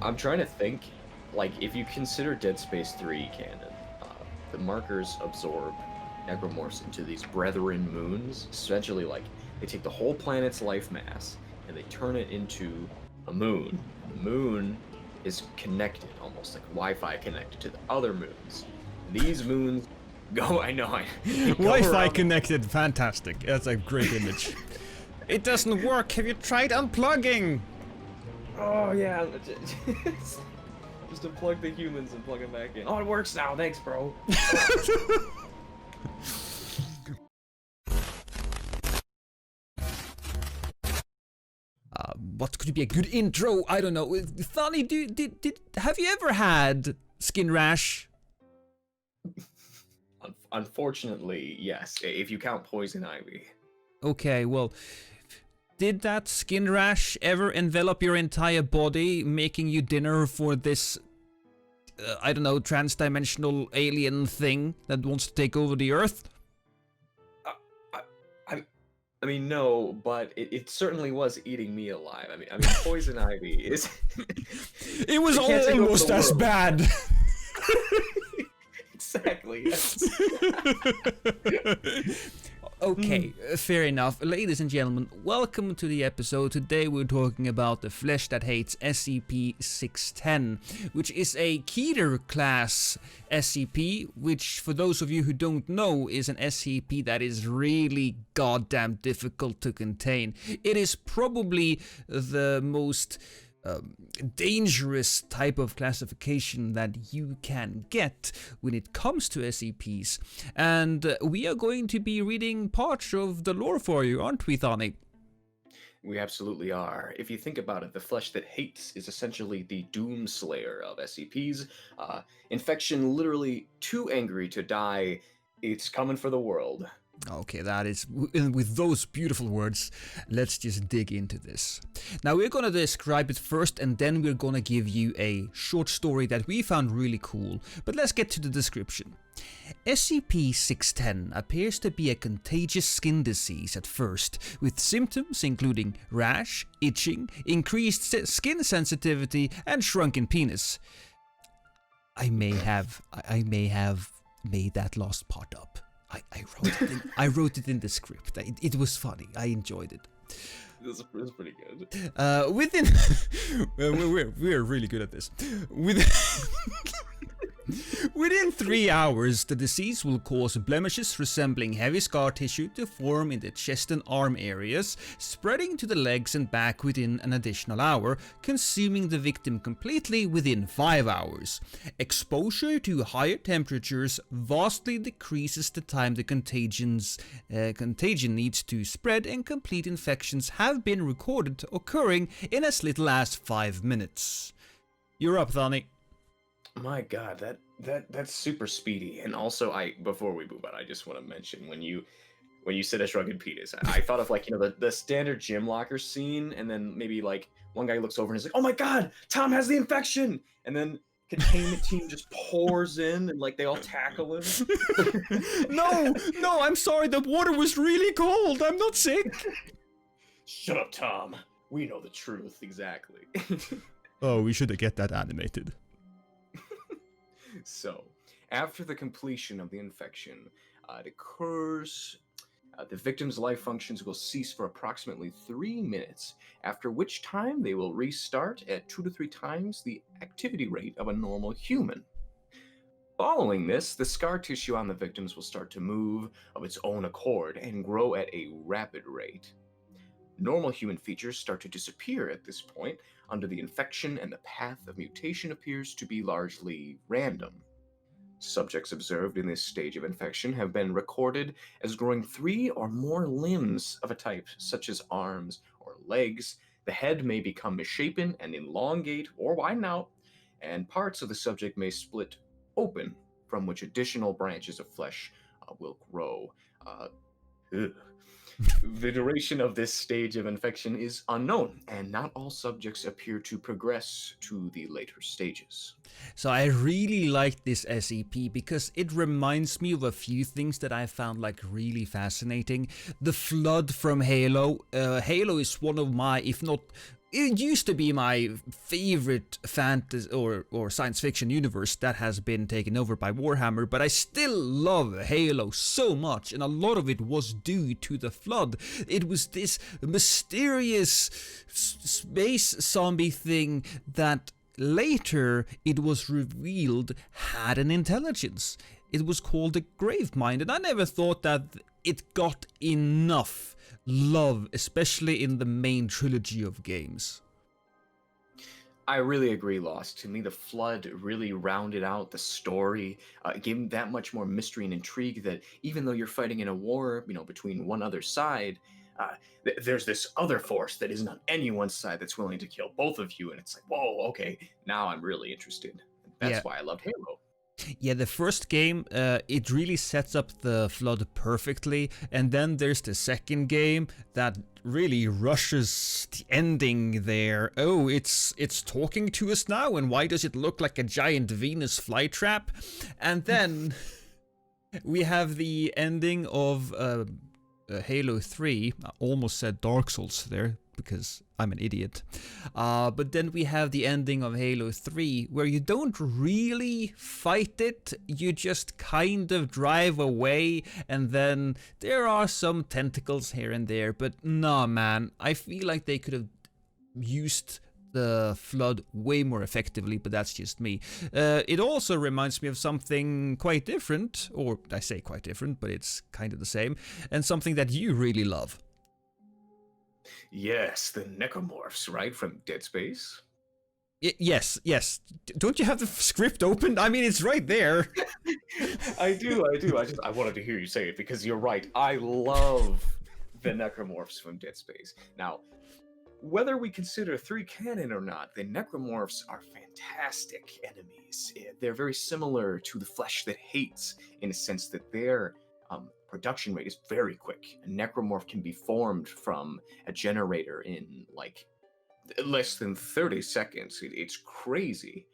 I'm trying to think, like, if you consider Dead Space 3 canon, the markers absorb necromorphs into these brethren moons. Essentially, like, they take the whole planet's life mass and they turn it into a moon. And the moon is connected, almost like Wi-Fi connected to the other moons. These moons go, I know, Wi-Fi connected, fantastic. That's a great image. It doesn't work. Have you tried unplugging? Oh yeah, just unplug the humans and plug them back in. Oh, it works now. Thanks, bro. What could be a good intro? I don't know. Thani, have you ever had skin rash? Unfortunately, yes. If you count poison ivy. Okay, well, did that skin rash ever envelop your entire body, making you dinner for this, I don't know, trans-dimensional alien thing that wants to take over the Earth? I mean, no, but it certainly was eating me alive. I mean, poison ivy is. It was almost as bad. Exactly. Yes. Okay, fair enough. Ladies and gentlemen, welcome to the episode. Today we're talking about the Flesh That Hates SCP-610, which is a Keter class SCP, which for those of you who don't know is an SCP that is really goddamn difficult to contain. It is probably the most dangerous type of classification that you can get when it comes to SCPs, and we are going to be reading parts of the lore for you, aren't we, Thani? We absolutely are. If you think about it, the Flesh That Hates is essentially the doom slayer of SCPs. Infection literally too angry to die. It's coming for the world. Okay, that is, with those beautiful words, let's just dig into this. Now we're gonna describe it first, and then we're gonna give you a short story that we found really cool, but let's get to the description. SCP-610 appears to be a contagious skin disease at first, with symptoms including rash, itching, increased skin sensitivity, and shrunken penis. I may have made that last part up. I wrote it in the script. It was funny. I enjoyed it. It was pretty good. We're really good at this. Within 3 hours, the disease will cause blemishes resembling heavy scar tissue to form in the chest and arm areas, spreading to the legs and back within an additional hour, consuming the victim completely within 5 hours. Exposure to higher temperatures vastly decreases the time the contagion needs to spread, and complete infections have been recorded occurring in as little as 5 minutes. You're up, Thani. My God, that's super speedy. And also, before we move on, I just want to mention when you said a shrunken penis, I thought of, like, the standard gym locker scene, and then maybe like one guy looks over and is like, "Oh my God, Tom has the infection," and then containment team just pours in and like they all tackle him. No, I'm sorry. The water was really cold. I'm not sick. Shut up, Tom. We know the truth. Exactly. Oh, we should get that animated. So, after the completion of the infection, it occurs, the victim's life functions will cease for approximately 3 minutes, after which time they will restart at 2 to 3 times the activity rate of a normal human. Following this, the scar tissue on the victims will start to move of its own accord and grow at a rapid rate. Normal human features start to disappear at this point under the infection, and the path of mutation appears to be largely random. Subjects observed in this stage of infection have been recorded as growing 3 or more limbs of a type, such as arms or legs. The head may become misshapen and elongate or widen out, and parts of the subject may split open, from which additional branches of flesh will grow. The duration of this stage of infection is unknown, and not all subjects appear to progress to the later stages. So I really like this SCP because it reminds me of a few things that I found like really fascinating. The flood from Halo. Halo is one of my, if not it used to be my favorite fantasy or science fiction universe that has been taken over by Warhammer, but I still love Halo so much, and a lot of it was due to the Flood. It was this mysterious space zombie thing that later it was revealed had an intelligence. It was called the Gravemind, and I never thought that it got enough love, especially in the main trilogy of games. I really agree, Lost. To me, the Flood really rounded out the story, gave that much more mystery and intrigue that even though you're fighting in a war, between one other side, there's this other force that isn't on anyone's side that's willing to kill both of you, and it's like, whoa, okay, now I'm really interested. That's why I loved Halo. Yeah, the first game, it really sets up the Flood perfectly, and then there's the second game that really rushes the ending there. Oh, it's talking to us now, and why does it look like a giant Venus flytrap? And then we have the ending of Halo 3. I almost said Dark Souls there, because I'm an idiot. But then we have the ending of Halo 3, where you don't really fight it, you just kind of drive away, and then there are some tentacles here and there, but nah, man, I feel like they could have used the Flood way more effectively, but that's just me. It also reminds me of something quite different, or I say quite different, but it's kind of the same, and something that you really love. Yes, the necromorphs, right, from Dead Space? Yes. Don't you have the script open? I mean, it's right there. I do. I wanted to hear you say it because you're right. I love the necromorphs from Dead Space. Now, whether we consider 3 canon or not, the necromorphs are fantastic enemies. They're very similar to the Flesh That Hates in a sense that their production rate is very quick. A necromorph can be formed from a generator in like less than 30 seconds. It's crazy.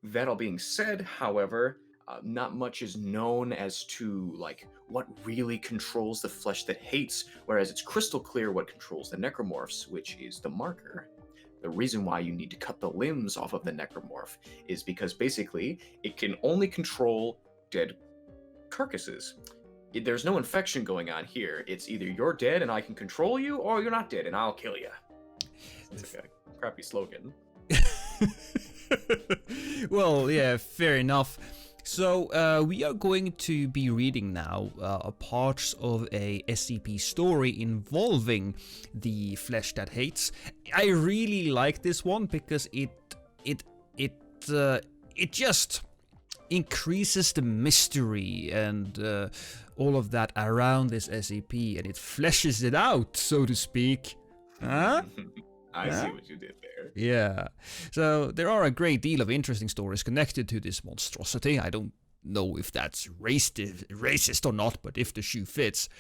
That all being said, however, not much is known as to like what really controls the Flesh That Hates, whereas it's crystal clear what controls the necromorphs, which is the marker. The reason why you need to cut the limbs off of the necromorph is because basically it can only control dead carcasses. There's no infection going on here. It's either you're dead and I can control you, or you're not dead and I'll kill you. It's like a crappy slogan. Well, yeah, fair enough. So we are going to be reading now parts of a SCP story involving the Flesh That Hates. I really like this one because it just increases the mystery and all of that around this SCP, and it fleshes it out, so to speak. Huh? I see what you did there. Yeah. So there are a great deal of interesting stories connected to this monstrosity. I don't know if that's racist or not, but if the shoe fits.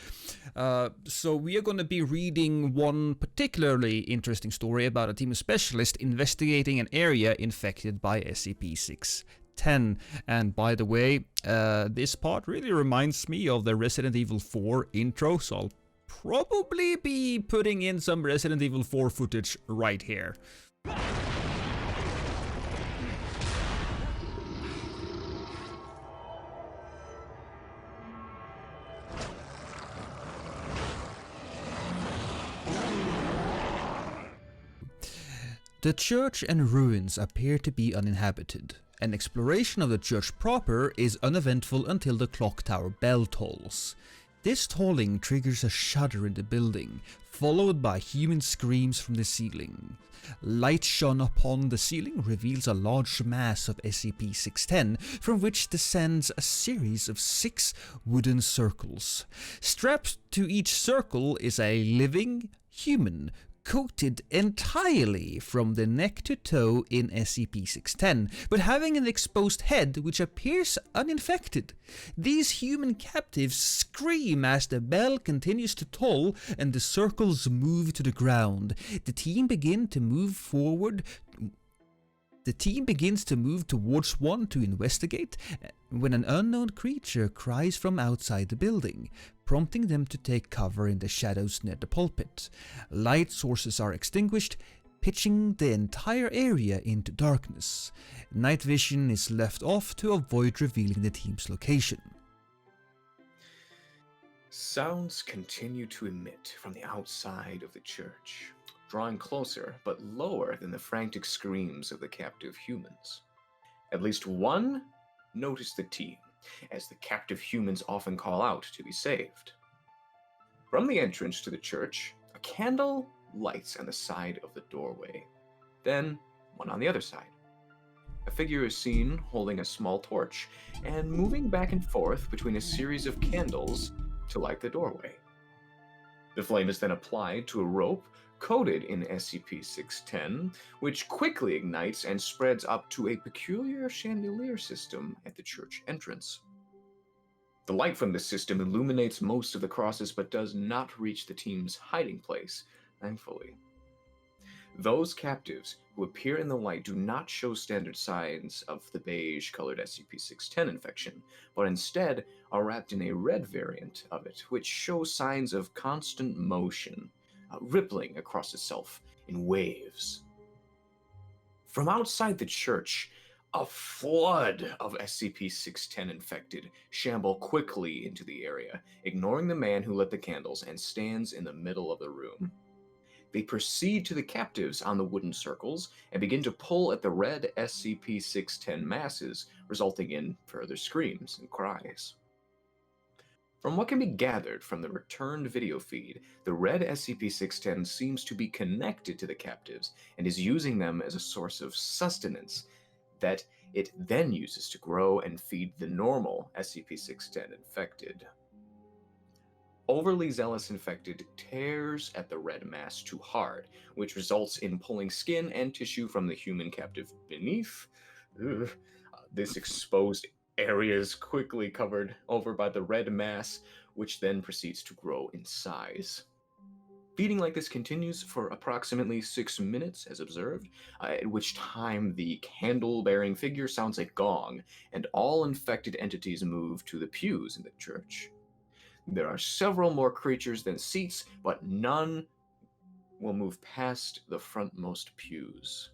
So we are going to be reading one particularly interesting story about a team of specialists investigating an area infected by SCP-610. And by the way, this part really reminds me of the Resident Evil 4 intro, so I'll probably be putting in some Resident Evil 4 footage right here. The church and ruins appear to be uninhabited. An exploration of the church proper is uneventful until the clock tower bell tolls. This tolling triggers a shudder in the building, followed by human screams from the ceiling. Light shone upon the ceiling reveals a large mass of SCP-610, from which descends a series of 6 wooden circles. Strapped to each circle is a living human, coated entirely from the neck to toe in SCP-610, but having an exposed head which appears uninfected. These human captives scream as the bell continues to toll and the circles move to the ground. The team begins to move towards one to investigate when an unknown creature cries from outside the building. prompting them to take cover in the shadows near the pulpit. Light sources are extinguished, pitching the entire area into darkness. Night vision is left off to avoid revealing the team's location. Sounds continue to emit from the outside of the church, drawing closer but lower than the frantic screams of the captive humans. At least one noticed the team, as the captive humans often call out to be saved. From the entrance to the church, a candle lights on the side of the doorway, then one on the other side. A figure is seen holding a small torch and moving back and forth between a series of candles to light the doorway. The flame is then applied to a rope coated in SCP-610, which quickly ignites and spreads up to a peculiar chandelier system at the church entrance. The light from this system illuminates most of the crosses but does not reach the team's hiding place, thankfully. Those captives who appear in the light do not show standard signs of the beige-colored SCP-610 infection, but instead are wrapped in a red variant of it, which shows signs of constant motion, rippling across itself in waves. From outside the church, a flood of SCP-610 infected shamble quickly into the area, ignoring the man who lit the candles and stands in the middle of the room. They proceed to the captives on the wooden circles and begin to pull at the red SCP-610 masses, resulting in further screams and cries. From what can be gathered from the returned video feed, the red SCP-610 seems to be connected to the captives and is using them as a source of sustenance that it then uses to grow and feed the normal SCP-610 infected. Overly zealous infected tears at the red mass too hard, which results in pulling skin and tissue from the human captive beneath. This exposed area is quickly covered over by the red mass, which then proceeds to grow in size. Feeding like this continues for approximately 6 minutes, as observed, at which time the candle-bearing figure sounds a gong, and all infected entities move to the pews in the church. There are several more creatures than seats, but none will move past the frontmost pews.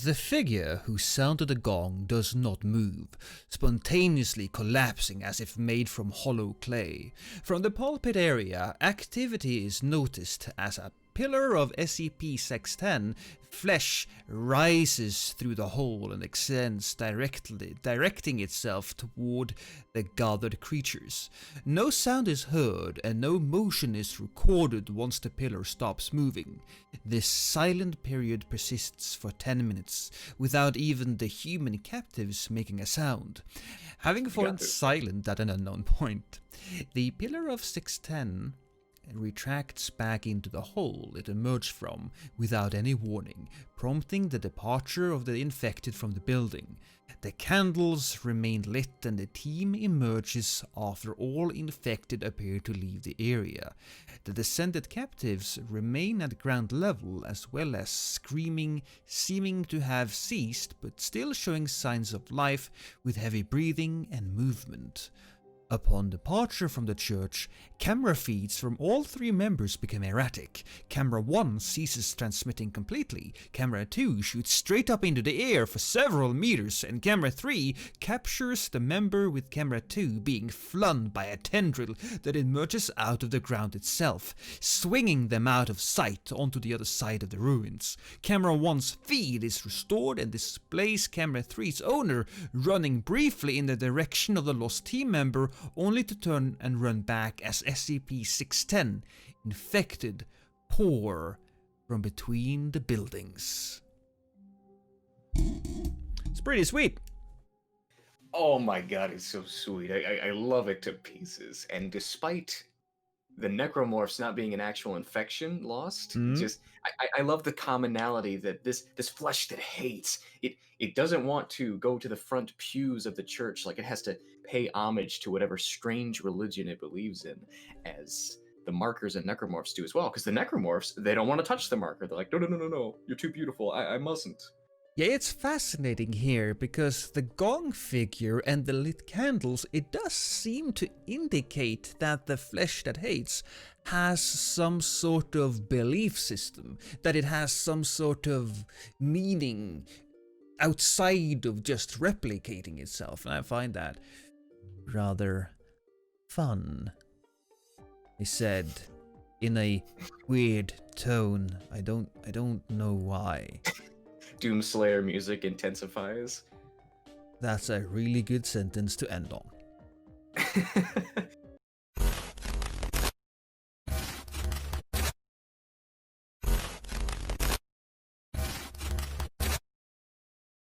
The figure who sounded the gong does not move, spontaneously collapsing as if made from hollow clay. From the pulpit area, activity is noticed as a pillar of SCP-610 flesh rises through the hole and extends directing itself toward the gathered creatures. No sound is heard and no motion is recorded once the pillar stops moving. This silent period persists for 10 minutes, without even the human captives making a sound. Having fallen silent at an unknown point, the pillar of 610 retracts back into the hole it emerged from without any warning, prompting the departure of the infected from the building. The candles remain lit and the team emerges after all infected appear to leave the area. The descended captives remain at ground level as well as screaming, seeming to have ceased but still showing signs of life with heavy breathing and movement. Upon departure from the church, camera feeds from all 3 members become erratic. Camera 1 ceases transmitting completely, Camera 2 shoots straight up into the air for several meters, and Camera 3 captures the member with Camera 2 being flung by a tendril that emerges out of the ground itself, swinging them out of sight onto the other side of the ruins. Camera 1's feed is restored and displays Camera 3's owner running briefly in the direction of the lost team member, only to turn and run back as SCP-610, infected, pour from between the buildings. It's pretty sweet. Oh my god, it's so sweet. I love it to pieces. And despite the necromorphs not being an actual infection lost, I love the commonality that this flesh that hates, it doesn't want to go to the front pews of the church, like it has to pay homage to whatever strange religion it believes in, as the markers and necromorphs do as well. Because the necromorphs, they don't want to touch the marker. They're like, no, you're too beautiful. I mustn't. Yeah, it's fascinating here because the gong figure and the lit candles, it does seem to indicate that the flesh that hates has some sort of belief system, that it has some sort of meaning outside of just replicating itself, and I find that rather fun. He said in a weird tone. I don't know why. Doomslayer music intensifies. That's a really good sentence to end on.